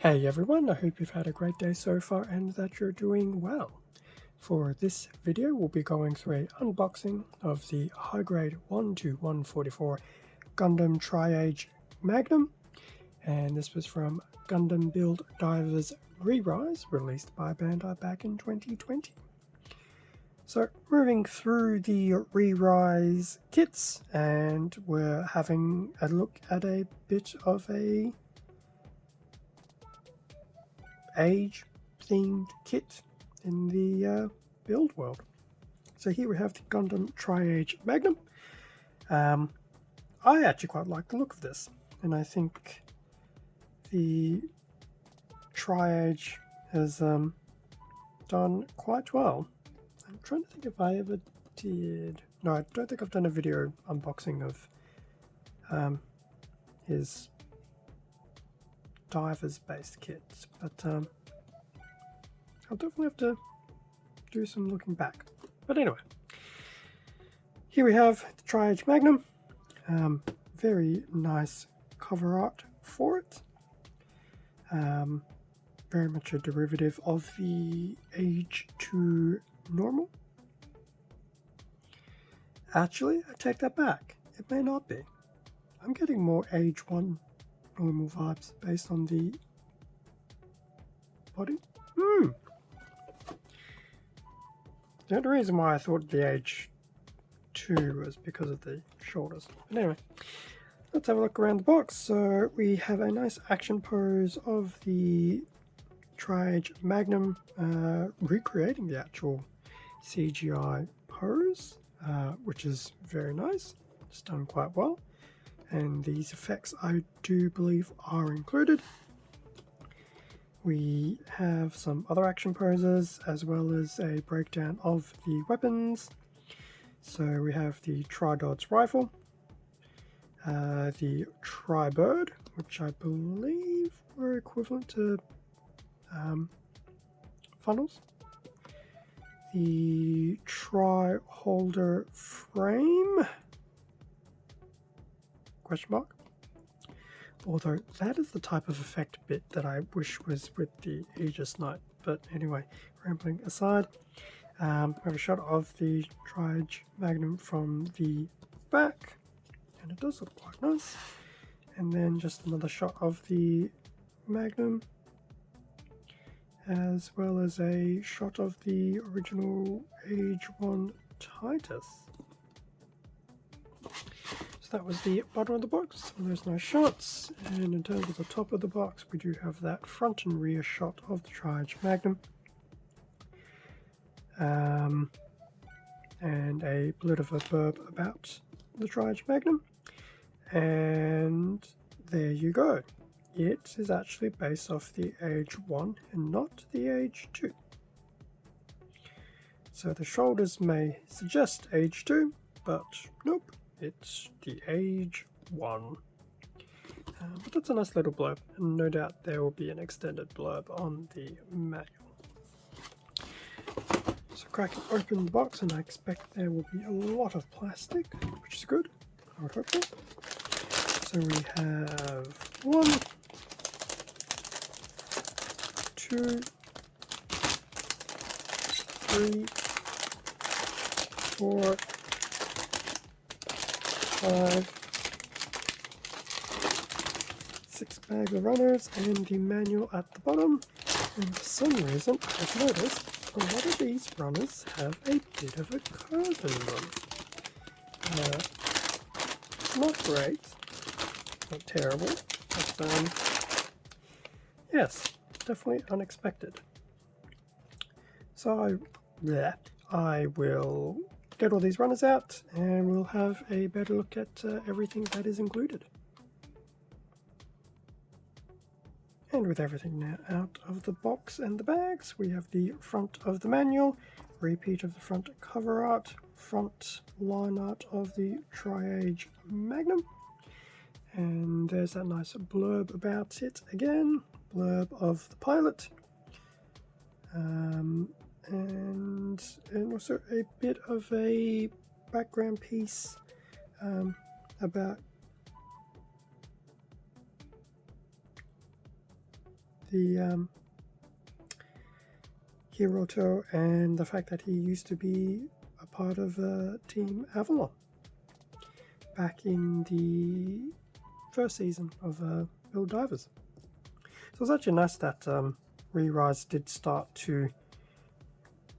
Hey everyone, I hope you've had a great day so far and that you're doing well. For this video, we'll be going through an unboxing of the high grade 1 to 144 Gundam Tri-Age Magnum, and this was from Gundam Build Divers Re-Rise, released by Bandai back in 2020. So moving through the Re-Rise kits, and we're having a look at a bit of a age themed kit in the build world. So here we have the Gundam Tri-Age Magnum. I actually quite like the look of this, and I think the Tri-Age has done quite well. I'm trying to think if I ever did. No, I don't think I've done a video unboxing of his divers based kits, but I'll definitely have to do some looking back. But anyway, here we have the Tri-Age Magnum. Very nice cover art for it. Very much a derivative of the Age 2 normal. Actually, I take that back. It may not be. I'm getting more Age 1 normal vibes based on the body. The only reason why I thought the Age 2 was because of the shoulders. But anyway, let's have a look around the box. So we have a nice action pose of the Tri-Age Magnum, recreating the actual CGI pose, which is very nice. It's done quite well. And these effects, I do believe, are included. We have some other action poses, as well as a breakdown of the weapons. So we have the Tri-Dod's rifle, the Tri-Bird, which I believe were equivalent to funnels, the Tri-Holder frame, question mark. Although that is the type of effect bit that I wish was with the Aegis Knight. But anyway, rambling aside, we have a shot of the Tri-Age Magnum from the back, and it does look quite nice. And then just another shot of the Magnum, as well as a shot of the original Age 1 Titus. That was the bottom of the box, and there's no shots. And in terms of the top of the box, we do have that front and rear shot of the Tri-Age Magnum, and a bit of a blurb about the Tri-Age Magnum. And there you go. It is actually based off the Age 1 and not the Age 2. So the shoulders may suggest Age 2, but nope. It's the Age 1. But that's a nice little blurb, and no doubt there will be an extended blurb on the manual. So cracking open the box, and I expect there will be a lot of plastic, which is good. I would hope so. So we have 1, 2, 3, 4, 5, 6 bags of runners, and the manual at the bottom. And for some reason, I've noticed a lot of these runners have a bit of a curve in them. Not great, not terrible, but yes, definitely unexpected. So I will get all these runners out, and we'll have a better look at everything that is included. And with everything now out of the box and the bags, we have the front of the manual, repeat of the front cover art, front line art of the Tri-Age Magnum, and there's that nice blurb about it again, blurb of the pilot, and also a bit of a background piece about the Hiroto and the fact that he used to be a part of Team Avalon back in the first season of Build Divers. So it's actually nice that Re-Rise did start to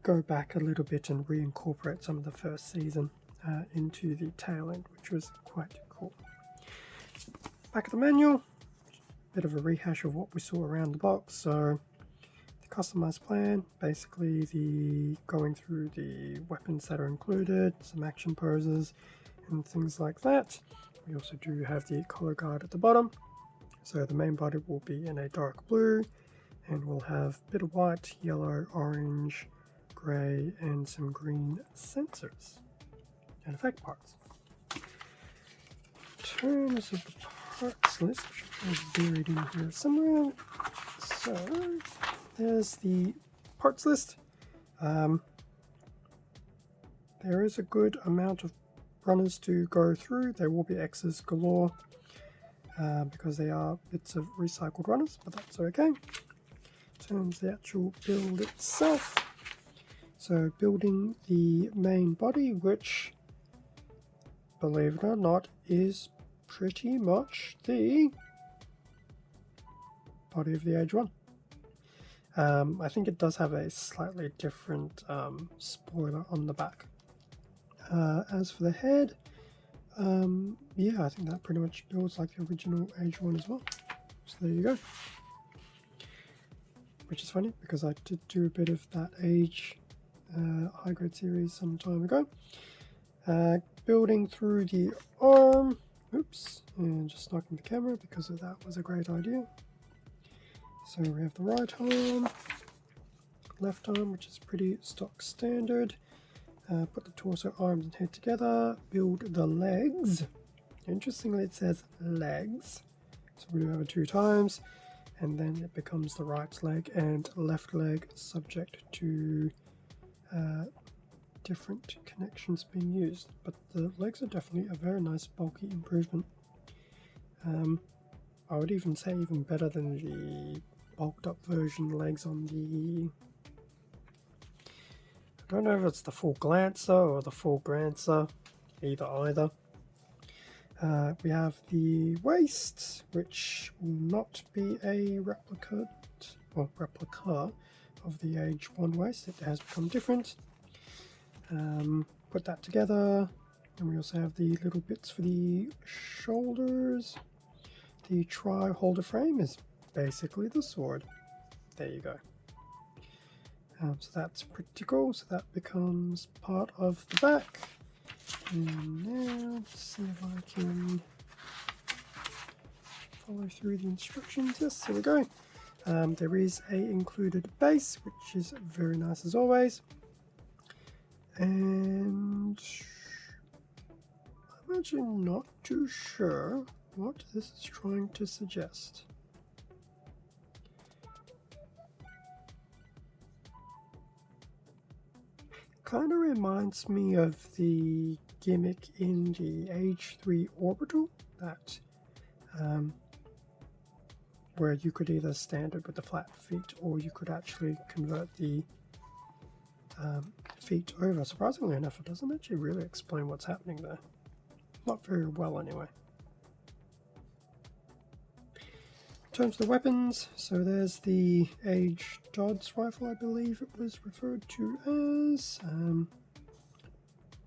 go back a little bit and reincorporate some of the first season into the tail end, which was quite cool. Back of the manual, bit of a rehash of what we saw around the box. So the customized plan, basically the going through the weapons that are included, some action poses and things like that. We also do have the color guard at the bottom. So the main body will be in a dark blue, and we'll have a bit of white, yellow, orange, grey and some green sensors and effect parts. In terms of the parts list, which is buried in here somewhere, so there's the parts list. There is a good amount of runners to go through. There will be X's galore because they are bits of recycled runners, but that's okay. In terms of the actual build itself, so building the main body, which, believe it or not, is pretty much the body of the Age 1. I think it does have a slightly different spoiler on the back. As for the head, yeah, I think that pretty much builds like the original Age 1 as well. So there you go. Which is funny because I did do a bit of that Age high grade series some time ago. Building through the arm, oops, and just knocking the camera because of that was a great idea. So we have the right arm, left arm, which is pretty stock standard. Put the torso, arms and head together, build the legs. Interestingly, it says legs, so we do have it 2 times, and then it becomes the right leg and left leg, subject to different connections being used. But the legs are definitely a very nice bulky improvement. I would even say even better than the bulked up version legs on the, I don't know if it's the full Glancer or the full Grancer, either. We have the waist, which will not be a replica of the Age 1 waist. It has become different. Put that together, and we also have the little bits for the shoulders. The tri-holder frame is basically the sword. There you go. So that's pretty cool. So that becomes part of the back. And now, let's see if I can follow through the instructions. Yes, here we go. There is a included base, which is very nice as always. And I'm actually not too sure what this is trying to suggest. Kind of reminds me of the gimmick in the Age 3 Orbital, that where you could either standard with the flat feet or you could actually convert the feet over. Surprisingly enough, it doesn't actually really explain what's happening there. Not very well anyway. In terms of the weapons, so there's the Age Dodds rifle, I believe it was referred to as,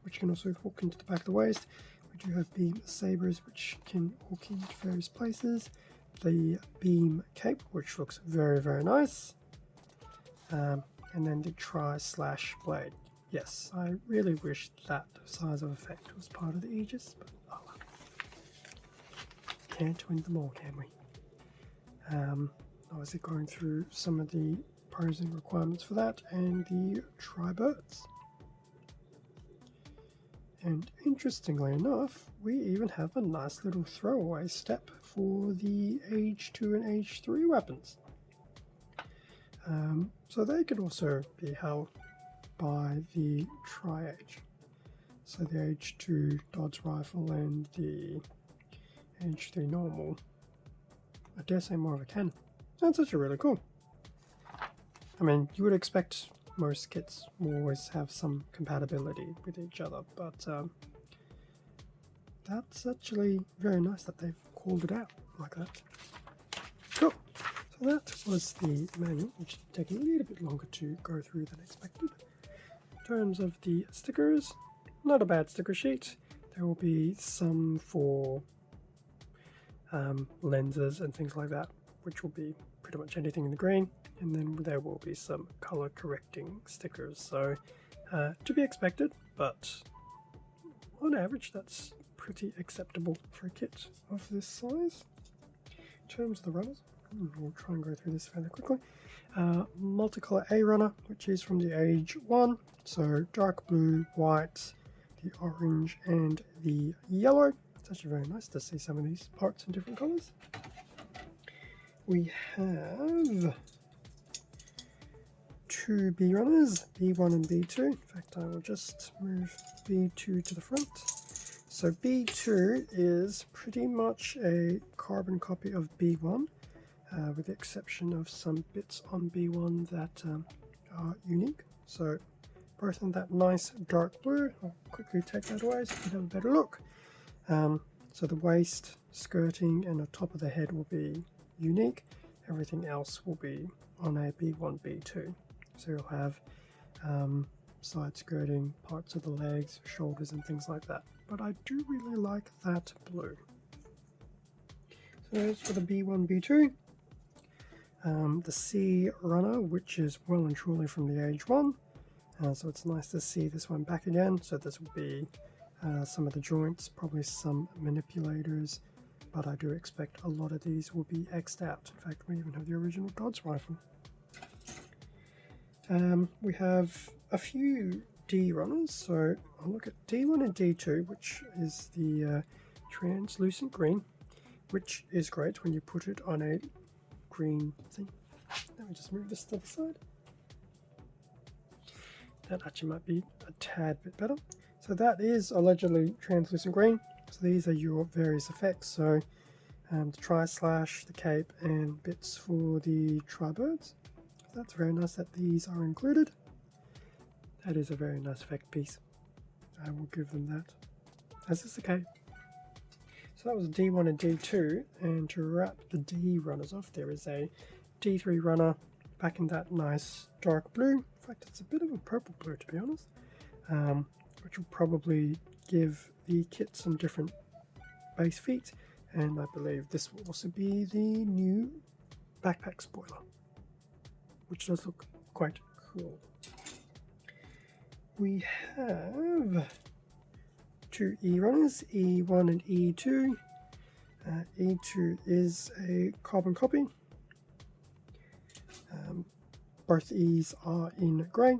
which can also hook into the back of the waist. We do have beam sabers, which can hook into various places. The beam cape, which looks very, very nice. And then the tri-slash blade. Yes, I really wish that size of effect was part of the Aegis, but oh well. Can't win them all, can we? Obviously going through some of the posing requirements for that, and the tri-birds. And interestingly enough, we even have a nice little throwaway step for the Age 2 and Age 3 weapons. So they could also be held by the Tri-Age. So the Age 2 Dodds rifle and the Age 3 normal, I dare say more of a cannon. That's actually really cool. I mean, you would expect most kits will always have some compatibility with each other, but that's actually very nice that they've called it out like that. Cool. So that was the manual, which is taking a little bit longer to go through than expected. In terms of the stickers, not a bad sticker sheet. There will be some for lenses and things like that, which will be pretty much anything in the green, and then there will be some color correcting stickers, so to be expected, but on average that's pretty acceptable for a kit of this size. In terms of the runners, we'll try and go through this fairly quickly. Multicolor A runner, which is from the age 1, so dark blue, white, the orange and the yellow. It's actually very nice to see some of these parts in different colors. We have 2 B runners, B1 and B2. In fact, I will just move B2 to the front. So B2 is pretty much a carbon copy of B1, with the exception of some bits on B1 that are unique. So both in that nice dark blue. I'll quickly take that away so you can have a better look. So the waist, skirting and the top of the head will be unique. Everything else will be on a B1, B2. So you'll have side skirting, parts of the legs, shoulders and things like that. But I do really like that blue. So that's for the B1, B2. The C runner, which is well and truly from the age 1. So it's nice to see this one back again. So this will be some of the joints, probably some manipulators, but I do expect a lot of these will be X'd out. In fact, we even have the original Dodds rifle. We have a few D runners, so I'll look at D1 and D2, which is the translucent green, which is great when you put it on a green thing. Let me just move this to the side. That actually might be a tad bit better. So that is allegedly translucent green. So these are your various effects. So the tri-slash, the cape, and bits for the tri-birds. So that's very nice that these are included. That is a very nice effect piece. I will give them that. As is the cape. So that was D1 and D2. And to wrap the D runners off, there is a D3 runner back in that nice dark blue. In fact, it's a bit of a purple blue to be honest, which will probably give the kit some different base feet, and I believe this will also be the new backpack spoiler, which does look quite cool. We have 2 E runners, E1 and E2. E2 is a carbon copy. Both E's are in grey,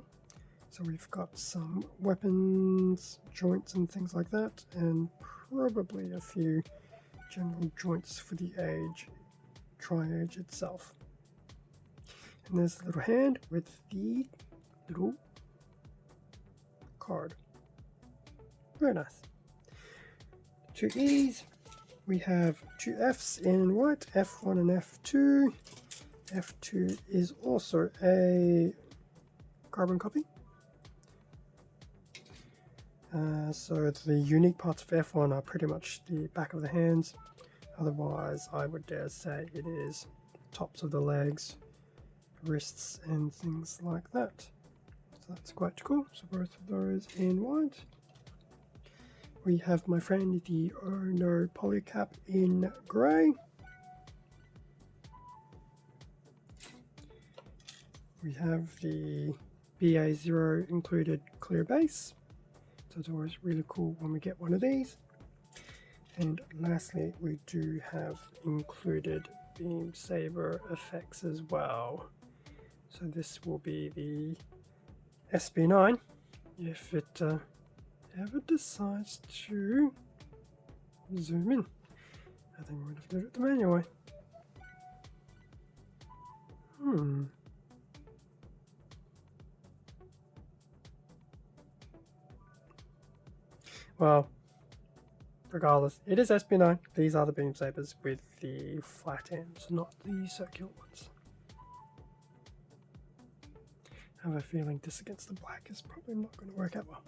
so we've got some weapons, joints and things like that, and probably a few general joints for the tri-age itself. And there's a little hand with the little card. Very nice. 2 E's, we have 2 F's in white, F1 and F2. F2 is also a carbon copy. So the unique parts of F1 are pretty much the back of the hands. Otherwise, I would dare say it is tops of the legs, wrists, and things like that. So that's quite cool. So both of those in white. We have my friend the Ono Polycap in grey. We have the BA0 included clear base, so it's always really cool when we get one of these. And lastly, we do have included beam saber effects as well. So this will be the SB9 if it ever decides to zoom in. I think we're going to have to do it the manual way. Well, regardless, it is SP9. These are the beam sabers with the flat ends, not the circular ones. I have a feeling this against the black is probably not going to work out well.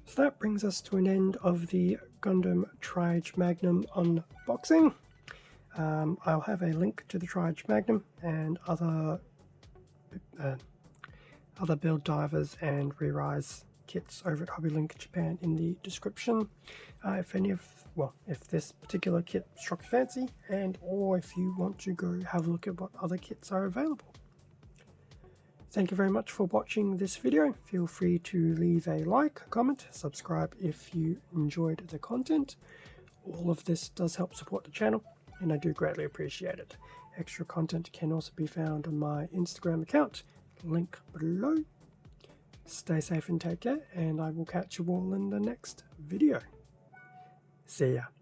So that brings us to an end of the Gundam Tri-Edge Magnum unboxing. I'll have a link to the Tri-Edge Magnum and other build divers and re-rise kits over at HobbyLink Japan in the description. If this particular kit struck your fancy, or if you want to go have a look at what other kits are available. Thank you very much for watching this video. Feel free to leave a like, comment, subscribe if you enjoyed the content. All of this does help support the channel, and I do greatly appreciate it. Extra content can also be found on my Instagram account, link below. Stay safe and take care, and I will catch you all in the next video. See ya.